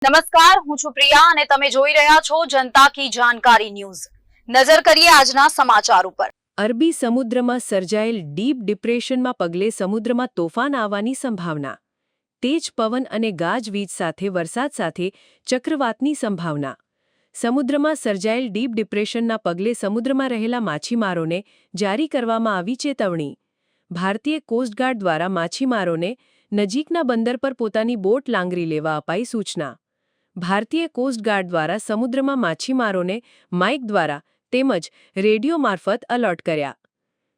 નમસ્કાર, હું છું પ્રિયા અને તમે જોઈ રહ્યા છો જનતા કી જાણકારી ન્યૂઝ। નજર કરીએ આજના સમાચાર ઉપર। અરબી સમુદ્રમાં સર્જાયેલ ડીપ ડિપ્રેશનમાં પગલે સમુદ્રમાં તોફાન આવવાની સંભાવના। તેજ પવન અને ગાજવીજ સાથે વરસાદ સાથે ચક્રવાતની સંભાવના। સમુદ્રમાં સર્જાયેલ ડીપ ડિપ્રેશનના પગલે સમુદ્રમાં રહેલા માછીમારોને જારી કરવામાં આવી ચેતવણી। ભારતીય કોસ્ટગાર્ડ દ્વારા માછીમારોને નજીકના બંદર પર પોતાની બોટ લાંગરી લેવા અપાઈ સૂચના। ભારતીય કોસ્ટગાર્ડ દ્વારા સમુદ્રમાં માછીમારોને માઇક દ્વારા તેમજ રેડિયો મારફત એલર્ટ કર્યા।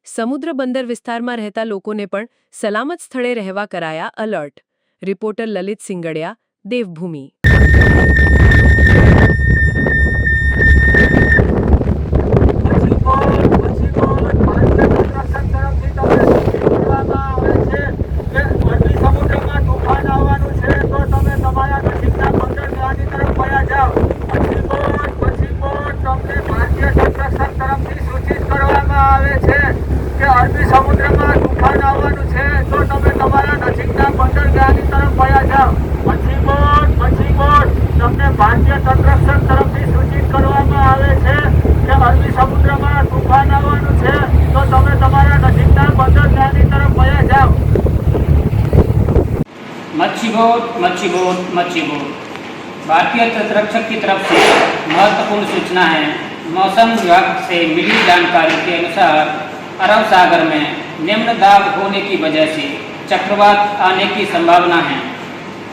સમુદ્ર બંદર વિસ્તારમાં રહેતા લોકોને પણ સલામત સ્થળે રહેવા કરાયા એલર્ટ। રિપોર્ટર લલિત સિંગડિયા, દેવભૂમિ। અરબી સમુદ્રમાં તોફાન આવવાનું છે તો તમે તમારા નજીકના બંદરગાહની તરફ વયા જાઓ। મચ્છીબોટ તમને ભારતીય તટરક્ષક તરફથી સૂચિત કરવામાં આવે છે કે અરબી સમુદ્રમાં તોફાન આવવાનું છે તો તમે તમારા નજીકના બંદરગાહની તરફ વયા જાઓ। मच्छी बोट भारतीय तटरक्षक की तरफ से महत्वपूर्ण सूचना है। मौसम विभाग से मिली जानकारी के अनुसार अरब सागर में निम्न दाब होने की वजह से चक्रवात आने की संभावना है।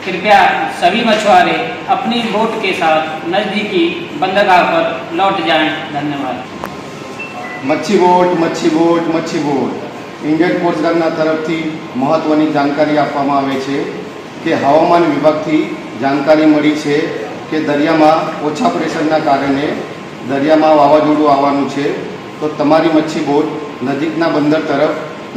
कृपया सभी मछुआरे अपनी बोट के साथ नज़दीकी बंदरगाह पर लौट जाएं। धन्यवाद। मच्छी बोट इंडियन कोस्टगार्डना तरफथी महत्वनी जानकारी आपवामां आवे छे के हवामान विभागथी जानकारी मळी छे के दरियामां ओछा प्रेशरना कारणे दरियामां वावाझोडुं आववानुं छे तो तमारी मच्छी बोट नजीकना बंदर तरफ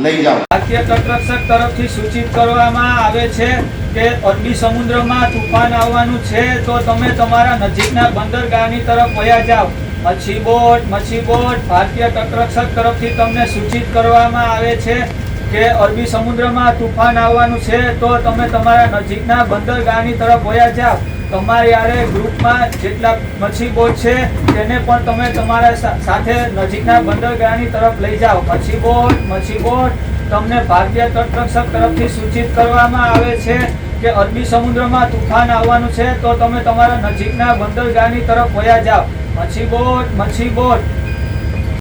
लई जाओ। भारतीय तटरक्षक तरफथी सूचित करवामां आवे छे के अरबी समुद्रमा तूफान आववानुं छे तो तमे तमारा नजीकना बंदरगाहनी तरफ वया जाओ। मच्छी बोट भारतीय तटरक्षक तरफथी तमने सूचित करवामां आवे छे के अरबी समुद्रमा तूफान आववानुं छे तो तमे तमारा नजीकना बंदरगाहनी तरफ वया जाओ। તમારી આરે ગ્રુપમાં જેટલા મચ્છી બોટ છે તેને પણ તમે તમારા સાથે નજીકના બંદરગાહની તરફ લઈ જાઓ। મચ્છી બોટ તમને ભારતીય તટરક્ષક તરફથી સૂચિત કરવામાં આવે છે કે અરબી સમુદ્રમાં તૂફાન આવવાનું છે તો તમે તમારા નજીકના બંદરગાહની તરફ વયા જાઓ। મચ્છી બોટ